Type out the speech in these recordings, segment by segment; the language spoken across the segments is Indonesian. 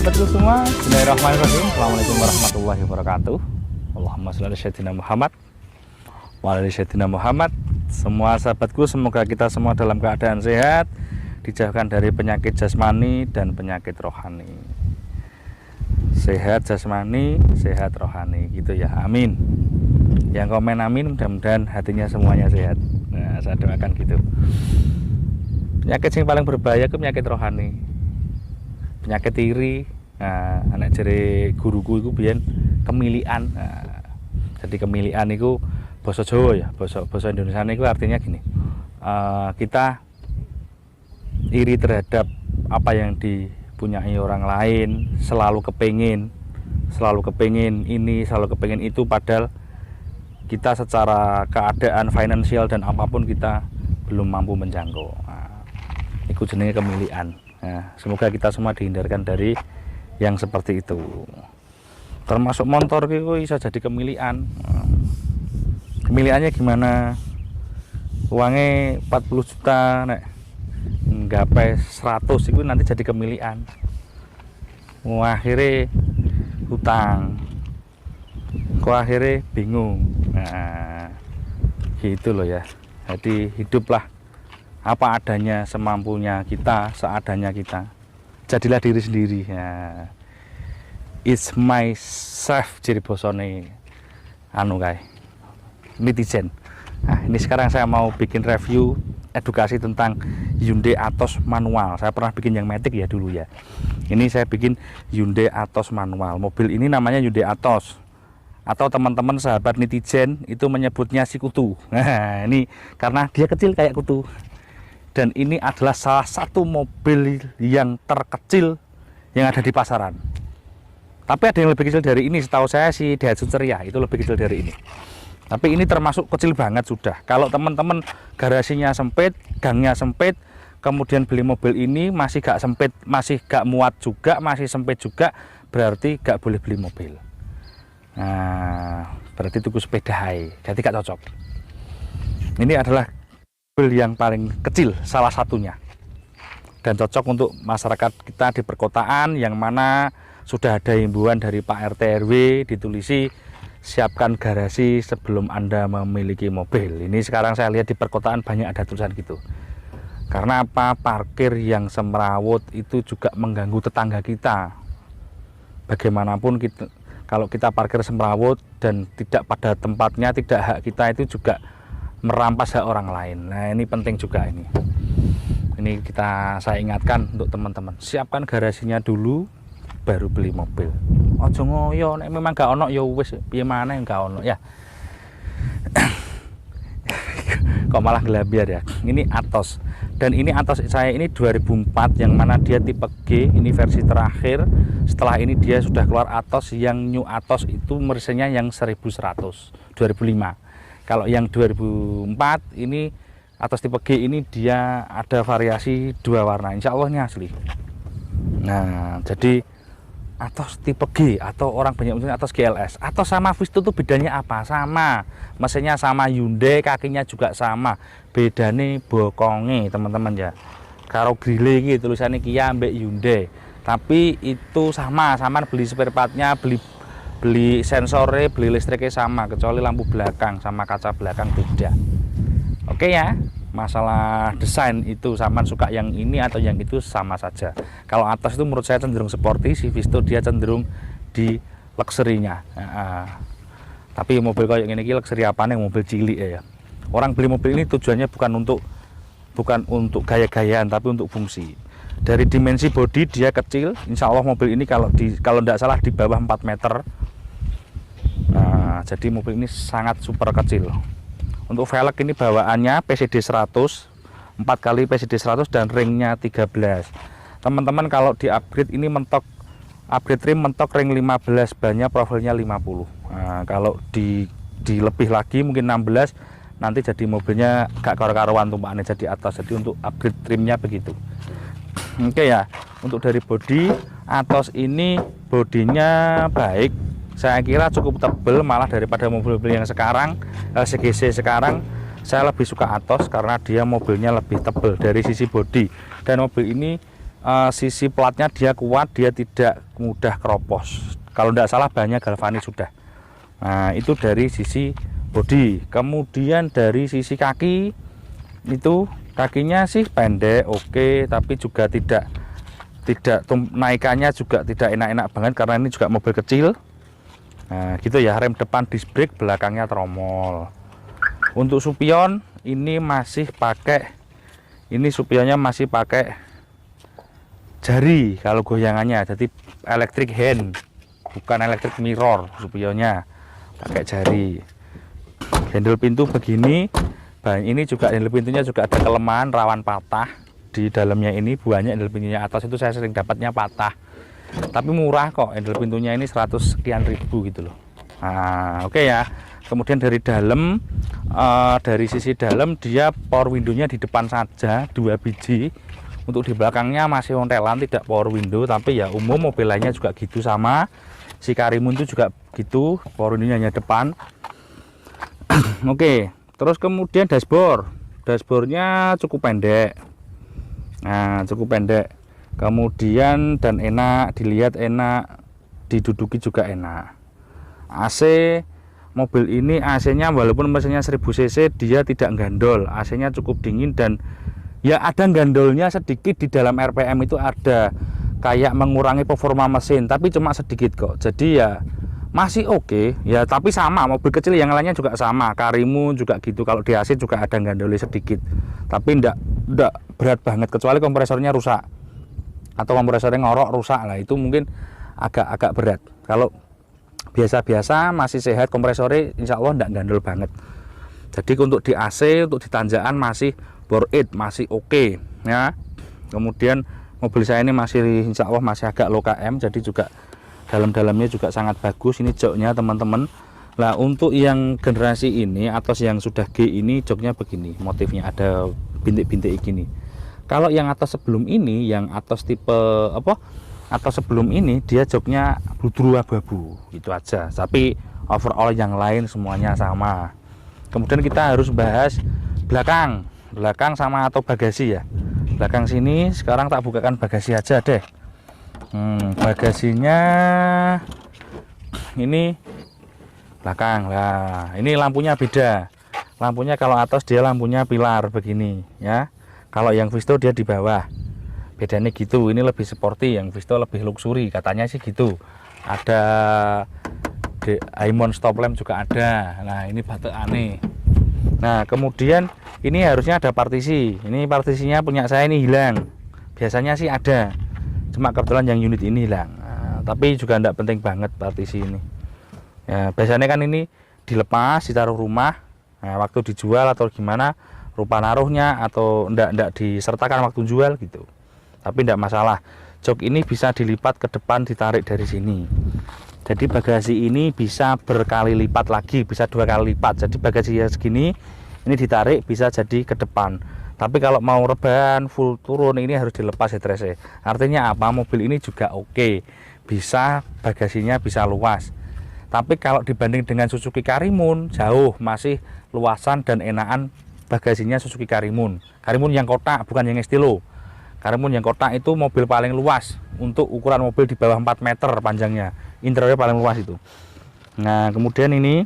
sahabatku semua, bismillahirrahmanirrahim. Assalamualaikum warahmatullahi wabarakatuh. Allahumma sholli ala sayyidina Muhammad wa ala sayyidina Muhammad. Semua sahabatku, semoga kita semua dalam keadaan sehat, dijauhkan dari penyakit jasmani dan penyakit rohani. Sehat jasmani, sehat rohani, gitu ya, amin. Yang komen amin, mudah-mudahan hatinya semuanya sehat. Nah, saya doakan gitu. Penyakit yang paling berbahaya itu penyakit rohani, penyakit iri. Nah, anak jere guruku itu biyen kemilian. Nah, jadi kemilian itu bahasa Jawa ya, bahasa Indonesia itu artinya gini, kita iri terhadap apa yang dipunyai orang lain, selalu kepingin ini, selalu kepingin itu, padahal kita secara keadaan finansial dan apapun kita belum mampu menjangkau. Nah, itu jenenge kemilian. Nah, semoga kita semua dihindarkan dari yang seperti itu. Termasuk motor itu bisa jadi kemilian. Kemiliannya gimana? Uangnya 40 juta, nek nggapai 100 itu nanti jadi kemilian. Akhirnya hutang. Kok akhirnya bingung. Nah, gitu loh ya. Jadi hiduplah apa adanya, semampunya kita, seadanya kita. Jadilah diri sendiri ya. It's myself, jadi bosone anu kae netizen. Nah, ini sekarang saya mau bikin review edukasi tentang Hyundai Atos manual. Saya pernah bikin yang Matic ya dulu ya. Ini saya bikin Hyundai Atos manual. Mobil ini namanya Hyundai Atos, atau teman-teman sahabat netizen itu menyebutnya si kutu. Nah, ini karena dia kecil kayak kutu. Dan ini adalah salah satu mobil yang terkecil yang ada di pasaran. Tapi ada yang lebih kecil dari ini, setahu saya si Daihatsu Ceria itu lebih kecil dari ini. Tapi ini termasuk kecil banget sudah. Kalau teman-teman garasinya sempit, gangnya sempit, kemudian beli mobil ini masih gak sempit, masih gak muat juga, masih sempit juga, berarti gak boleh beli mobil. Nah, berarti tuku sepeda hai, jadi gak cocok. Ini adalah mobil yang paling kecil salah satunya, dan cocok untuk masyarakat kita di perkotaan yang mana sudah ada himbauan dari Pak RT RW ditulisi siapkan garasi sebelum Anda memiliki mobil. Ini sekarang saya lihat di perkotaan banyak ada tulisan gitu. Karena apa? Parkir yang semrawut itu juga mengganggu tetangga kita. Bagaimanapun kita, kalau kita parkir semrawut dan tidak pada tempatnya, tidak hak kita, itu juga merampas hak orang lain. Nah, ini penting juga ini. Ini saya ingatkan untuk teman-teman, siapkan garasinya dulu baru beli mobil. Ojo ngoyo, nek memang gak ono ya wis, piye maneh gak ono ya. Kok malah gelabiar ya. Ini Atos. Dan ini Atos saya ini 2004 yang mana dia tipe G, ini versi terakhir. Setelah ini dia sudah keluar Atos yang New Atos itu mesinnya yang 1100 2005. Kalau yang 2004 ini Atos tipe G ini dia ada variasi 2 warna. Insya Allah ini asli. Nah, jadi Atos tipe G atau orang banyak menyebutnya Atos GLS. Atos sama Visto itu bedanya apa? Sama, mesinnya sama Hyundai, kakinya juga sama. Bedanya bokonge teman-teman ya. Karo grille iki tulisannya Kia mbek Hyundai. Tapi itu sama beli spare partnya, beli sensornya, beli listriknya sama, kecuali lampu belakang sama kaca belakang beda. Oke ya, masalah desain itu sama, suka yang ini atau yang itu sama saja. Kalau Atos itu menurut saya cenderung sporty, si Visto dia cenderung di luxury-nya. Tapi mobil kayak gini luxury apa nih, mobil cilik ya. Orang beli mobil ini tujuannya bukan untuk gaya-gayaan, tapi untuk fungsi. Dari dimensi bodi dia kecil, insya Allah mobil ini kalau tidak salah di bawah 4 meter. Nah, jadi mobil ini sangat super kecil. Untuk velg ini bawaannya PCD 100, 4 kali PCD 100 dan ringnya 13. Teman-teman kalau di upgrade ini mentok, upgrade rim mentok ring 15, bannya profilnya 50. Nah, kalau di lebih lagi mungkin 16, nanti jadi mobilnya gak karu-karuan tumpahannya jadi atas. Jadi untuk upgrade trimnya begitu. Oke ya, untuk dari bodi Atos ini bodinya baik. Saya kira cukup tebal malah daripada mobil-mobil yang sekarang, CGC sekarang. Saya lebih suka Atos karena dia mobilnya lebih tebal dari sisi bodi. Dan mobil ini sisi platnya dia kuat, dia tidak mudah keropos. Kalau tidak salah banyak galvanis sudah. Nah, itu dari sisi bodi. Kemudian dari sisi kaki, itu kakinya sih pendek, oke, tapi juga tidak naikannya juga tidak enak-enak banget karena ini juga mobil kecil. Nah, gitu ya. Rem depan disc brake, belakangnya tromol. Untuk supion ini masih pakai, ini supionnya masih pakai jari kalau goyangannya, jadi electric hand, bukan electric mirror. Supionnya pakai jari. Handle pintu begini. Ini juga handle pintunya juga ada kelemahan, rawan patah di dalamnya. Ini buahnya handle pintunya atas itu saya sering dapatnya patah, tapi murah kok. Handle pintunya ini 100 sekian ribu gitu loh. Nah, oke ya. Kemudian dari dalam, dari sisi dalam dia power window-nya di depan saja 2 biji. Untuk di belakangnya masih ontelan, tidak power window, tapi ya umum mobil lainnya juga gitu. Sama si Karimun itu juga gitu, power window-nya hanya depan. Oke, terus kemudian dashboardnya cukup pendek. Nah, cukup pendek. Kemudian dan enak dilihat, enak diduduki juga enak. AC mobil ini, AC-nya walaupun mesinnya 1000 cc dia tidak gandol. AC-nya cukup dingin dan ya ada gandolnya sedikit di dalam RPM itu, ada kayak mengurangi performa mesin, tapi cuma sedikit kok. Jadi ya masih oke ya, tapi sama mobil kecil yang lainnya juga sama. Karimun juga gitu, kalau di AC juga ada gandolnya sedikit, tapi ndak berat banget, kecuali kompresornya rusak atau kompresornya ngorok rusak lah, itu mungkin agak berat. Kalau biasa-biasa masih sehat kompresornya, insya Allah ndak gandol banget. Jadi untuk di AC, untuk di tanjakan masih bore it, masih oke ya. Kemudian mobil saya ini masih insya Allah masih agak low km, jadi juga dalam-dalamnya juga sangat bagus. Ini joknya teman-teman. Nah, untuk yang generasi ini atau yang sudah G ini, joknya begini, motifnya ada bintik-bintik gini. Kalau yang atas sebelum ini, yang atas tipe apa, atau sebelum ini dia joknya bludru abu-abu gitu aja, tapi overall yang lain semuanya sama. Kemudian kita harus bahas belakang sama atau bagasi ya. Belakang sini sekarang tak bukakan bagasi aja deh. Bagasinya ini belakang lah. Ini lampunya beda. Lampunya kalau atas dia lampunya pilar begini ya. Kalau yang Visto dia di bawah. Bedanya gitu. Ini lebih sporty, yang Visto lebih luxury katanya sih gitu. Ada Aimon stop lamp juga ada. Nah, ini batek aneh. Nah, kemudian ini harusnya ada partisi. Ini partisinya punya saya ini hilang. Biasanya sih ada, cuma kebetulan yang unit ini hilang. Nah, tapi juga tidak penting banget partisi ini ya. Biasanya kan ini dilepas, ditaruh rumah. Nah, waktu dijual atau gimana rupa naruhnya, atau ndak disertakan waktu jual gitu. Tapi tidak masalah. Jok ini bisa dilipat ke depan, ditarik dari sini. Jadi bagasi ini bisa berkali lipat lagi, bisa 2 kali lipat. Jadi bagasi ya segini, ini ditarik bisa jadi ke depan. Tapi kalau mau rebahan full turun ini harus dilepas headrestnya. Artinya apa? Mobil ini juga oke, bisa bagasinya bisa luas. Tapi kalau dibanding dengan Suzuki Karimun, jauh masih luasan dan enakan bagasinya Suzuki Karimun. Karimun yang kotak, bukan yang estilo. Karimun yang kotak itu mobil paling luas untuk ukuran mobil di bawah 4 meter panjangnya. Interiornya paling luas itu. Nah, kemudian ini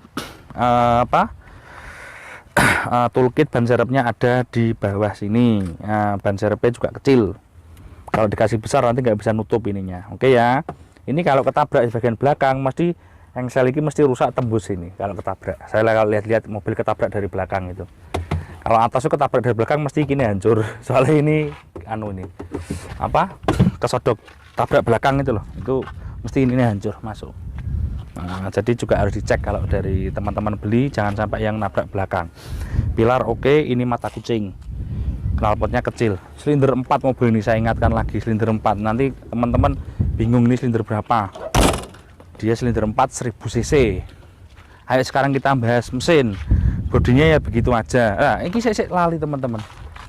toolkit ban serepnya ada di bawah sini. Nah, ban serepnya juga kecil. Kalau dikasih besar nanti nggak bisa nutup ininya. Oke ya. Ini kalau ketabrak di bagian belakang mesti engsel ini mesti rusak tembus ini kalau ketabrak. Saya lihat-lihat mobil ketabrak dari belakang itu. Kalau atas itu ketabrak dari belakang mesti gini hancur. Soalnya ini kesodok tabrak belakang itu loh. Itu mesti ini hancur masuk. Nah, jadi juga harus dicek kalau dari teman-teman beli, jangan sampai yang nabrak belakang. Pilar oke, ini mata kucing. Knalpotnya kecil. Silinder 4 mobil ini, saya ingatkan lagi, silinder 4. Nanti teman-teman bingung ini silinder berapa. Dia silinder 4 1000 cc. Ayo sekarang kita bahas mesin. Bodinya ya begitu aja. Nah, ini saya lali teman-teman.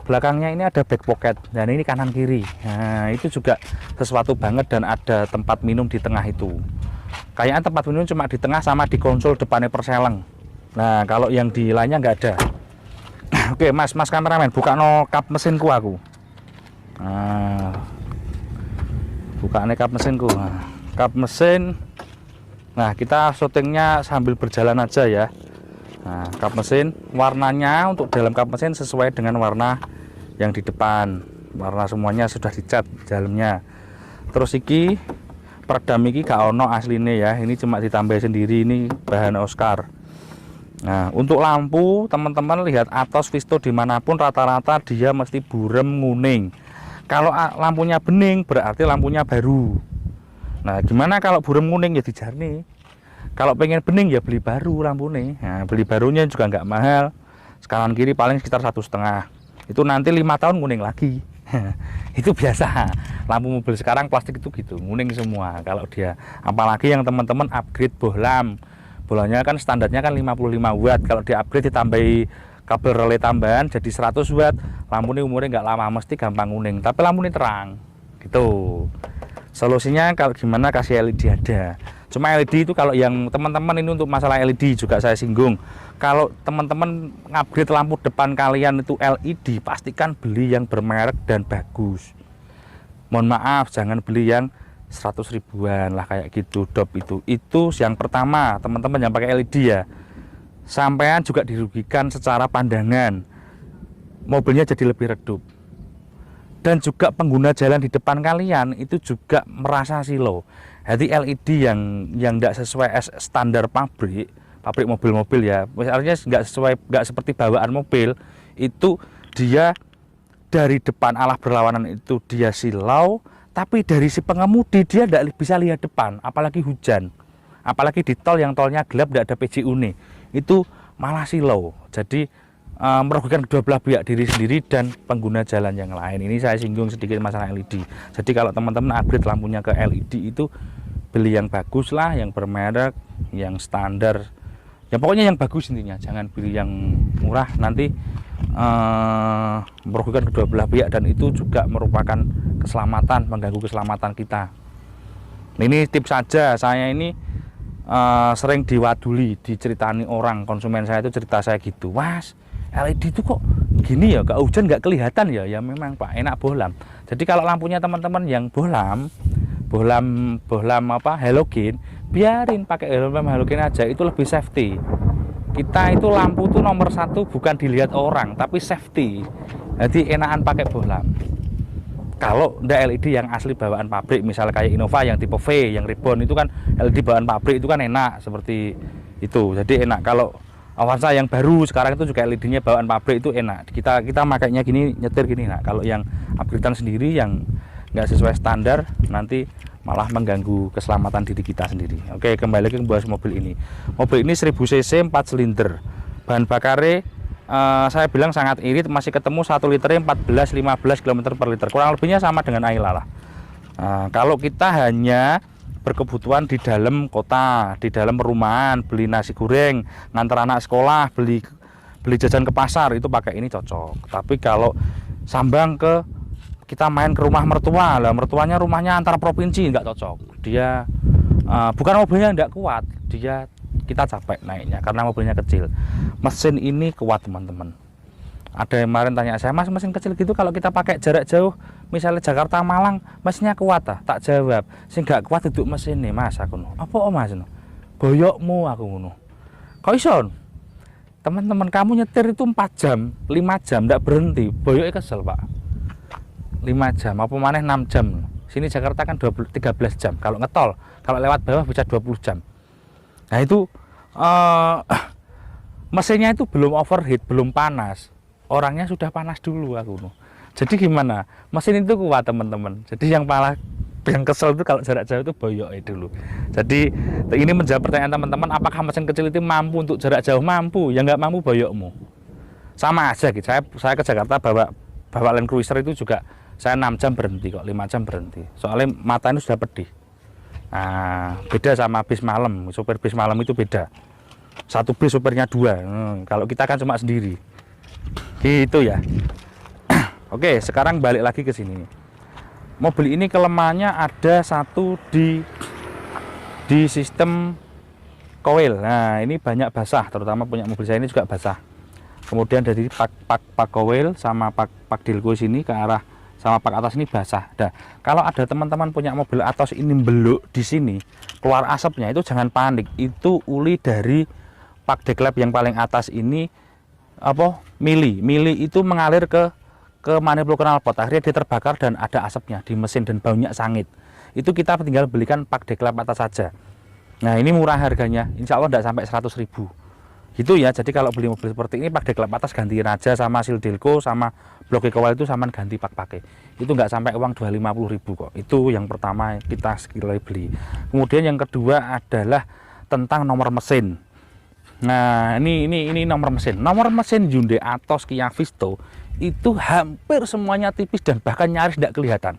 Belakangnya ini ada back pocket dan ini kanan kiri. Nah, itu juga sesuatu banget, dan ada tempat minum di tengah itu. Kayaknya tempat minum cuma di tengah sama di konsol depannya perseleng. Nah, kalau yang di lainnya nggak ada. Oke, mas kameramen, buka no kap mesinku aku. Nah, bukaannya kap mesinku. Nah, kap mesin. Nah, kita syutingnya sambil berjalan aja ya. Nah, kap mesin warnanya untuk dalam kap mesin sesuai dengan warna yang di depan. Warna semuanya sudah dicat dalamnya. Terus iki peredam iki gak ono asline ya. Ini cuma ditambah sendiri, ini bahan Oscar. Nah, untuk lampu teman-teman lihat Atos Visto dimanapun rata-rata dia mesti burem kuning. Kalau lampunya bening berarti lampunya baru. Nah, gimana kalau burem kuning ya dijarni. Kalau pengen bening ya beli baru lampunya. Nah, beli barunya juga nggak mahal. Kanan kiri paling sekitar 1,5. Itu nanti 5 tahun kuning lagi. Itu biasa. Lampu mobil sekarang plastik itu gitu, kuning semua. Kalau dia, apalagi yang teman-teman upgrade bohlam. Bolanya kan standarnya kan 55 watt. Kalau di upgrade ditambahi kabel relay tambahan jadi 100 watt. Lampu ini umurnya nggak lama, mesti gampang kuning. Tapi lampu ini terang. Gitu. Solusinya kalau gimana kasih LED ada. Cuma LED itu kalau yang teman-teman ini untuk masalah LED juga saya singgung. Kalau teman-teman ngupgrade lampu depan kalian itu LED, pastikan beli yang bermerek dan bagus. Mohon maaf, jangan beli yang 100 ribuan lah kayak gitu, dop itu yang pertama. Teman-teman yang pakai LED ya, sampean juga dirugikan secara pandangan, mobilnya jadi lebih redup, dan juga pengguna jalan di depan kalian itu juga merasa silau. Jadi LED yang tidak sesuai standar pabrik mobil-mobil ya, misalnya nggak seperti bawaan mobil itu, dia dari depan arah berlawanan itu dia silau. Tapi dari si pengemudi dia tidak bisa lihat depan, apalagi hujan, apalagi di tol yang tolnya gelap, tidak ada PJU nih, itu malah silau. Jadi merugikan kedua belah pihak, diri sendiri dan pengguna jalan yang lain. Ini saya singgung sedikit masalah LED. Jadi kalau teman-teman upgrade lampunya ke LED itu beli yang bagus lah, yang bermerek, yang standar, ya pokoknya yang bagus intinya. Jangan beli yang murah, nanti merugikan kedua belah pihak, dan itu juga merupakan keselamatan, mengganggu keselamatan kita. Ini tips saja. Saya ini sering diwaduli, diceritani orang, konsumen saya itu cerita saya gitu, "Mas, LED itu kok gini ya, gak hujan gak kelihatan ya." Ya memang Pak, enak bohlam. Jadi kalau lampunya teman-teman yang bohlam apa halogen, biarin pakai halogen aja, itu lebih safety. Kita itu lampu tuh nomor 1 bukan dilihat orang, tapi safety. Jadi enakan pakai bohlam. Kalau ndak LED yang asli bawaan pabrik, misalnya kayak Innova yang tipe V, yang ribbon itu kan LED bawaan pabrik itu kan enak seperti itu. Jadi enak. Kalau Avanza yang baru sekarang itu juga LED-nya bawaan pabrik itu enak. Kita makainya gini, nyetir gini. Nah, kalau yang upgradean sendiri yang nggak sesuai standar, nanti malah mengganggu keselamatan diri kita sendiri. Oke, kembali lagi ke bahas mobil ini. Mobil ini 1000 cc 4 silinder. Bahan bakarnya saya bilang sangat irit, masih ketemu 1 liternya 14-15 km per liter. Kurang lebihnya sama dengan Ayla lah. Kalau kita hanya berkebutuhan di dalam kota, di dalam perumahan, beli nasi goreng, ngantar anak sekolah, beli jajan ke pasar, itu pakai ini cocok. Tapi kalau sambang kita main ke rumah mertua lah, mertuanya rumahnya antar provinsi, nggak cocok. Dia bukan mobilnya nggak kuat, kita capek naiknya karena mobilnya kecil. Mesin ini kuat teman-teman. Ada yang kemarin tanya saya, "Mas, mesin kecil gitu kalau kita pakai jarak jauh, misalnya Jakarta Malang, mesinnya kuat ah?" Tak jawab, "Sing nggak kuat duduk mesin nih Mas." Aku no, "Apa Mas?" No, "Boyokmu." Aku ngono. "Kok ison? Teman-teman kamu nyetir itu 4 jam, 5 jam nggak berhenti, boyoknya kesel Pak. 5 jam, apa maneh 6 jam. Sini Jakarta kan 13 jam. Kalau ngetol, kalau lewat bawah bisa 20 jam. Nah itu mesinnya itu belum overheat, belum panas. Orangnya sudah panas dulu aku. Jadi gimana? Mesin itu kuat teman-teman. Jadi yang kesel itu kalau jarak jauh itu boyok dulu. Jadi ini menjawab pertanyaan teman-teman, apakah mesin kecil itu mampu untuk jarak jauh? Mampu. Yang nggak mampu boyokmu. Sama aja gitu. Saya ke Jakarta bawa Land Cruiser itu juga saya 6 jam berhenti kok, 5 jam berhenti. Soalnya mata ini sudah pedih. Nah, beda sama bis malam. Supir bis malam itu beda. Satu bis supirnya 2. Kalau kita kan cuma sendiri. Gitu ya. Oke, sekarang balik lagi ke sini. Mobil ini kelemahannya ada satu di sistem koil. Nah, ini banyak basah, terutama punya mobil saya ini juga basah. Kemudian dari pak koil sama pak dilko sini ke arah sama pak atas ini basah. Nah, kalau ada teman-teman punya mobil Atos ini beluk di sini keluar asapnya, itu jangan panik, itu uli dari pak deklep yang paling atas ini mili itu mengalir ke manifold knalpot, akhirnya dia terbakar dan ada asapnya di mesin dan baunya sangit. Itu kita tinggal belikan pak deklep atas saja. Nah, ini murah harganya, insya Allah tidak sampai 100.000 gitu ya. Jadi kalau beli mobil seperti ini, pak deklep atas gantiin aja sama seal delco sama blok kawal itu sama ganti pak pakai, itu nggak sampai uang 250.000 kok. Itu yang pertama kita sekali beli. Kemudian yang kedua adalah tentang nomor mesin. Nah, ini nomor mesin Hyundai Atos, Kia Visto itu hampir semuanya tipis dan bahkan nyaris tidak kelihatan.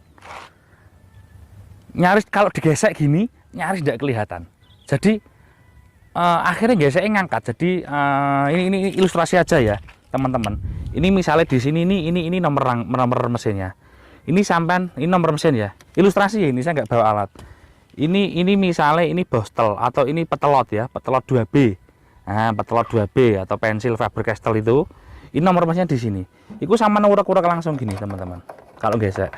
Nyaris kalau digesek gini nyaris tidak kelihatan. Jadi akhirnya geseknya ngangkat. Jadi ini ilustrasi aja ya teman-teman. Ini misalnya di sini ini nomor mesinnya. Ini sampan, ini nomor mesin ya. Ilustrasi ya, ini saya nggak bawa alat. Ini misalnya ini bostel atau ini petelot ya, petelot 2B. Nah, petelot 2B atau pensil Faber-Castell itu. Ini nomor mesinnya di sini. Itu sama urak-urak langsung gini teman-teman. Kalau gesek.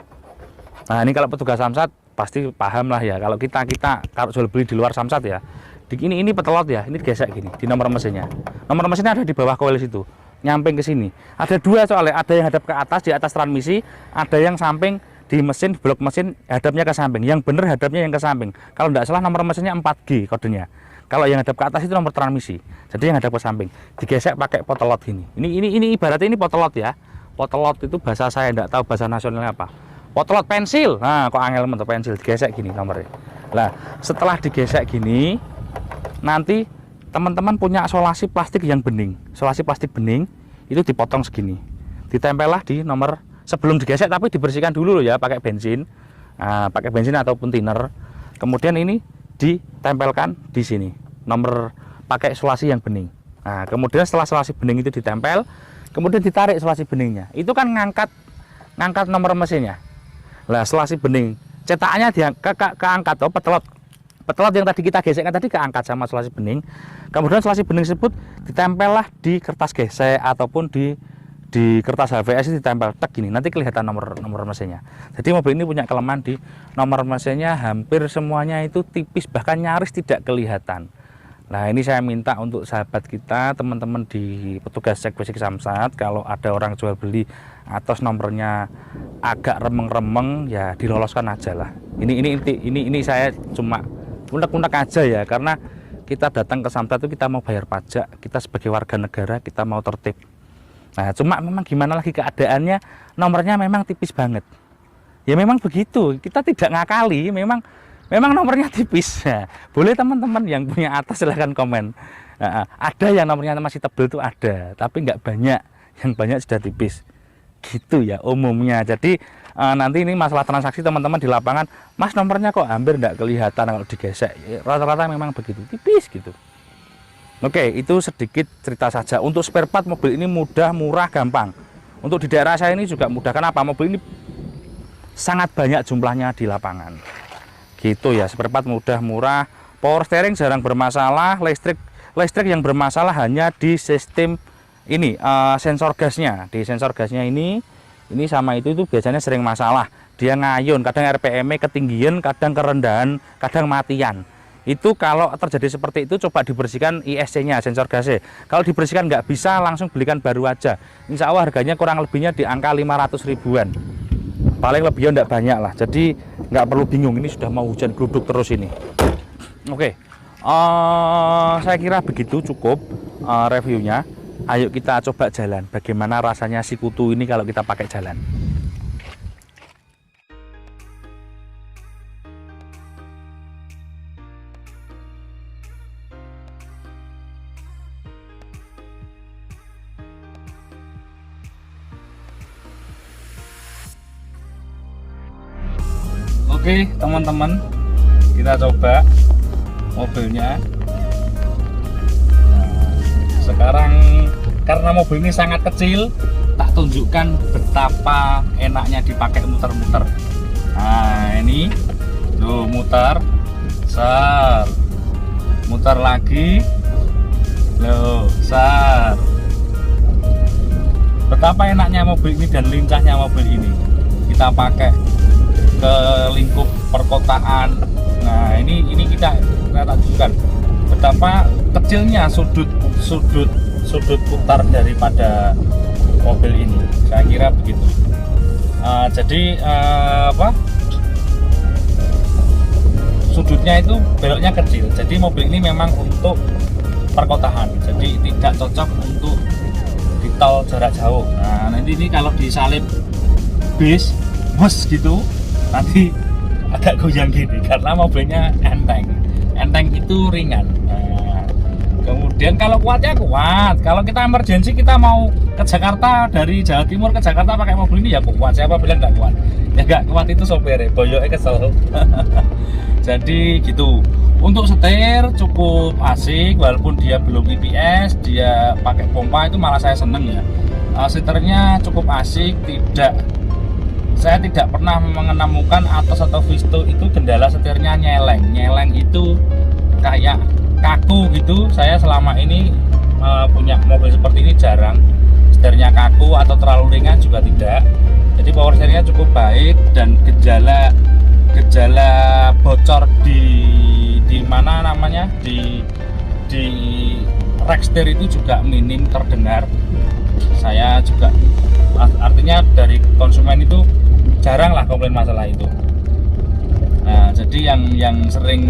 Nah, ini kalau petugas Samsat pasti paham lah ya. Kalau kita kalau jual beli di luar Samsat ya. Ini petelot ya, ini gesek gini di nomor mesinnya. Nomor mesinnya ada di bawah koil situ, nyamping ke sini. Ada dua soalnya, ada yang hadap ke atas di atas transmisi, ada yang samping di mesin, blok mesin hadapnya ke samping. Yang bener hadapnya yang ke samping. Kalau tidak salah nomor mesinnya 4G kodenya. Kalau yang hadap ke atas itu nomor transmisi. Jadi yang hadap ke samping digesek pakai potelot gini. Ini ibaratnya ini potelot ya. Potelot itu bahasa saya tidak tahu bahasa nasionalnya apa. Potelot pensil. Nah, kok angel mentok pensil digesek gini nomornya. Nah, setelah digesek gini, nanti teman-teman punya solasi plastik yang bening. Solasi plastik bening itu dipotong segini. Ditempellah di nomor sebelum digesek, tapi dibersihkan dulu loh ya pakai bensin. Nah, pakai bensin ataupun thinner. Kemudian ini ditempelkan di sini. Nomor pakai solasi yang bening. Nah, kemudian setelah solasi bening itu ditempel, kemudian ditarik solasi beningnya. Itu kan ngangkat nomor mesinnya. Lah, solasi bening cetakannya keangkat petelot yang tadi kita gesekkan tadi keangkat sama solasi bening. Kemudian solasi bening tersebut ditempellah di kertas gesek ataupun di kertas HVS ditempel tek gini, nanti kelihatan nomor mesinnya. Jadi mobil ini punya kelemahan di nomor mesinnya, hampir semuanya itu tipis, bahkan nyaris tidak kelihatan. Nah, ini saya minta untuk sahabat kita, teman-teman di petugas cek basic Samsat, kalau ada orang jual beli Atos nomornya agak remeng-remeng ya diloloskan aja lah. Ini saya cuma unek-unek aja ya, karena kita datang ke Samsat itu kita mau bayar pajak, kita sebagai warga negara kita mau tertib. Nah, cuma memang gimana lagi keadaannya, nomornya memang tipis banget. Ya memang begitu, kita tidak ngakali, memang nomornya tipis. Nah, boleh teman-teman yang punya Atos silahkan komen. Nah, ada yang nomornya masih tebel itu ada, tapi nggak banyak, yang banyak sudah tipis. Gitu ya umumnya. Jadi nanti ini masalah transaksi teman-teman di lapangan, Mas nomornya kok hampir nggak kelihatan kalau digesek. Rata-rata memang begitu, tipis gitu. Oke, itu sedikit cerita saja. Untuk spare part mobil ini mudah, murah, gampang. Untuk di daerah saya ini juga mudah. Kenapa? Mobil ini sangat banyak jumlahnya di lapangan. Gitu ya, spare part mudah, murah. Power steering jarang bermasalah. Listrik yang bermasalah hanya di sistem ini, sensor gasnya. Di sensor gasnya ini sama itu biasanya sering masalah. Dia ngayun, kadang RPM-nya ketinggian, kadang kerendahan, kadang matian. Itu kalau terjadi seperti itu coba dibersihkan ISC-nya, sensor gasnya. Kalau dibersihkan nggak bisa, langsung belikan baru aja. Insya Allah harganya kurang lebihnya di angka 500 ribuan. Paling lebihnya nggak banyak lah. Jadi nggak perlu bingung, ini sudah mau hujan gluduk terus ini. Oke, saya kira begitu cukup reviewnya. Ayo kita coba jalan. Bagaimana rasanya Sikutu ini kalau kita pakai jalan. Oke teman-teman, kita coba mobilnya. Sekarang karena mobil ini sangat kecil, tak tunjukkan betapa enaknya dipakai muter-muter. Nah ini tuh muter, muter lagi, betapa enaknya mobil ini dan lincahnya mobil ini. kita pakai ke lingkup perkotaan. Nah ini kita tunjukkan betapa kecilnya sudut putar daripada mobil ini. Saya kira begitu. Jadi sudutnya itu beloknya kecil. Jadi mobil ini memang untuk perkotaan. Jadi tidak cocok untuk di tol jarak jauh. Nah nanti ini kalau disalip bis gitu, nanti agak goyang gini karena mobilnya enteng itu ringan. Nah, kemudian kalau kuatnya kuat. Kalau kita emergensi, kita mau ke Jakarta dari Jawa Timur ke Jakarta pakai mobil ini ya kuat. Siapa bilang nggak kuat? Ya nggak kuat itu sopirnya, boyoknya kesel. Jadi gitu. Untuk setir cukup asik, walaupun dia belum EPS, dia pakai pompa, itu malah saya seneng ya. Setirnya cukup asik, saya tidak pernah menemukan Atos atau Visto itu kendala setirnya nyeleng itu kayak kaku gitu. Saya selama ini punya mobil seperti ini jarang setirnya kaku atau terlalu ringan juga tidak. Jadi power steeringnya cukup baik, dan gejala bocor di mana namanya di rack setir itu juga minim terdengar. Saya juga artinya dari konsumen itu jarang lah komplain masalah itu. Nah jadi yang sering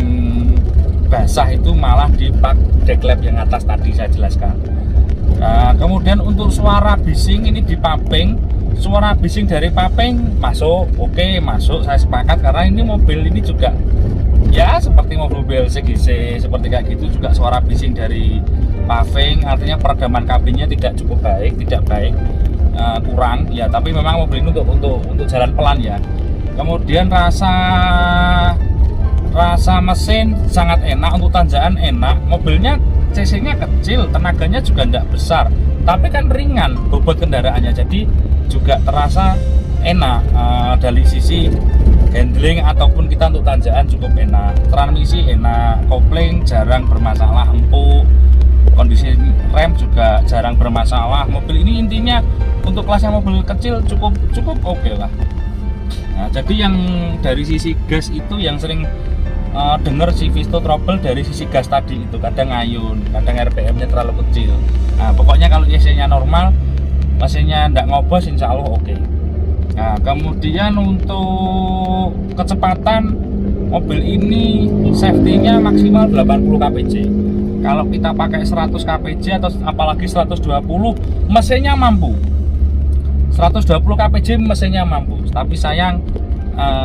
basah itu malah di pak deklep yang atas tadi saya jelaskan. Nah, kemudian untuk suara bising ini di paping, suara bising dari paping masuk, oke masuk, saya sepakat, karena ini mobil ini juga ya seperti mobil CGC seperti kayak gitu, juga suara bising dari paving, artinya peredaman kabinnya tidak cukup baik, kurang ya, tapi memang mobil ini untuk jalan pelan ya. Kemudian rasa mesin sangat enak, untuk tanjakan enak. Mobilnya cc-nya kecil, tenaganya juga tidak besar, tapi kan ringan bobot kendaraannya, jadi juga terasa enak. Dari sisi handling ataupun kita untuk tanjakan cukup enak. Transmisi enak, kopling jarang bermasalah, empuk. Kondisi rem juga jarang bermasalah. Mobil ini intinya untuk kelasnya mobil kecil cukup oke lah. Nah, jadi yang dari sisi gas itu yang sering dengar si Visto trouble dari sisi gas tadi itu, kadang ngayun, kadang RPM-nya terlalu kecil. Nah, pokoknya kalau IC-nya normal, mesinnya tidak ngobos, insya Allah oke. Nah, kemudian untuk kecepatan mobil ini safety-nya maksimal 80 kpj. Kalau kita pakai 100 kpj atau apalagi 120, mesinnya mampu. 120 kpj mesinnya mampu, tapi sayang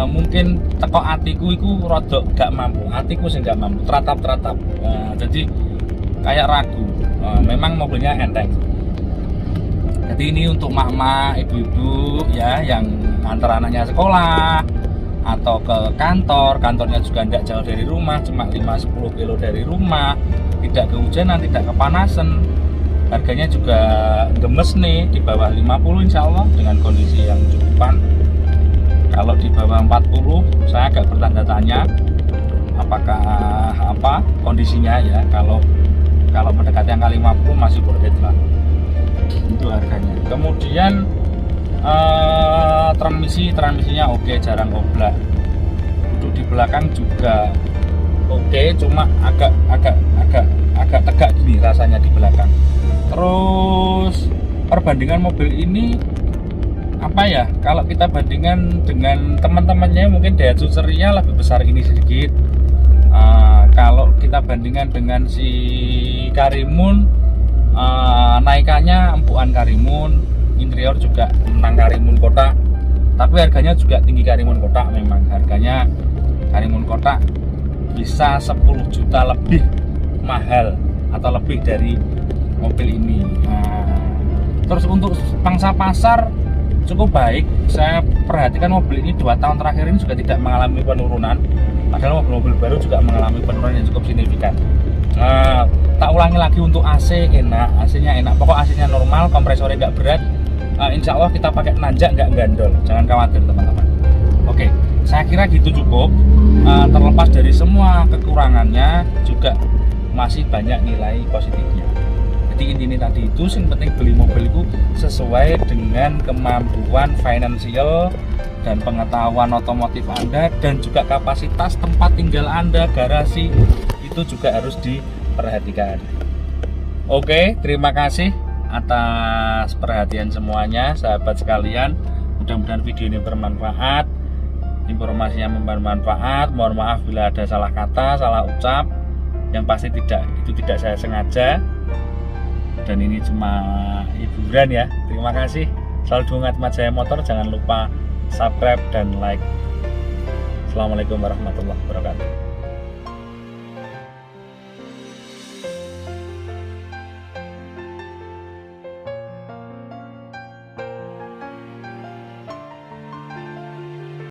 mungkin teko atiku itu rodok gak mampu, atiku sih gak mampu, teratap. Jadi kayak ragu. Memang mobilnya enteng. Jadi ini untuk mak-mak, ibu-ibu ya yang antar anaknya sekolah atau ke kantornya juga tidak jauh dari rumah, cuma 5-10 kilo dari rumah, tidak kehujanan, tidak kepanasan. Harganya juga gemes nih, di bawah 50 insya Allah dengan kondisi yang cukupan. Kalau di bawah 40 saya agak bertanda tanya apakah kondisinya ya. Kalau mendekati angka 50 masih worth it lah untuk harganya. Kemudian transmisinya oke, jarang oblak. Duduk di belakang juga oke, cuma agak tegak gini rasanya di belakang. Terus perbandingan mobil ini kalau kita bandingkan dengan teman-temannya mungkin Daihatsu Ceria lebih besar ini sedikit. Kalau kita bandingkan dengan si Karimun, naikannya empuan Karimun, interior juga menang Karimun Kota, tapi harganya juga tinggi Karimun Kota. Memang harganya Karimun Kota bisa 10 juta lebih mahal atau lebih dari mobil ini. Terus untuk pangsa pasar cukup baik. Saya perhatikan mobil ini 2 tahun terakhir ini juga tidak mengalami penurunan, padahal mobil-mobil baru juga mengalami penurunan yang cukup signifikan. Tak ulangi lagi, untuk AC enak, AC-nya enak, pokok AC-nya normal, kompresornya nggak berat. Insya Allah kita pakai nanjak nggak gandol, jangan khawatir teman-teman. Oke, saya kira gitu cukup. Terlepas dari semua kekurangannya juga masih banyak nilai positifnya. Jadi intinya tadi itu, yang penting beli mobil itu sesuai dengan kemampuan finansial dan pengetahuan otomotif Anda, dan juga kapasitas tempat tinggal Anda, garasi itu juga harus diperhatikan. Oke, terima kasih atas perhatian semuanya sahabat sekalian. Mudah-mudahan video ini bermanfaat, informasinya bermanfaat. Mohon maaf bila ada salah kata, salah ucap, yang pasti tidak saya sengaja, dan ini cuma hiburan ya. Terima kasih. Selalu dukung Atmat Jaya Motor, jangan lupa subscribe dan like. Assalamualaikum warahmatullahi wabarakatuh.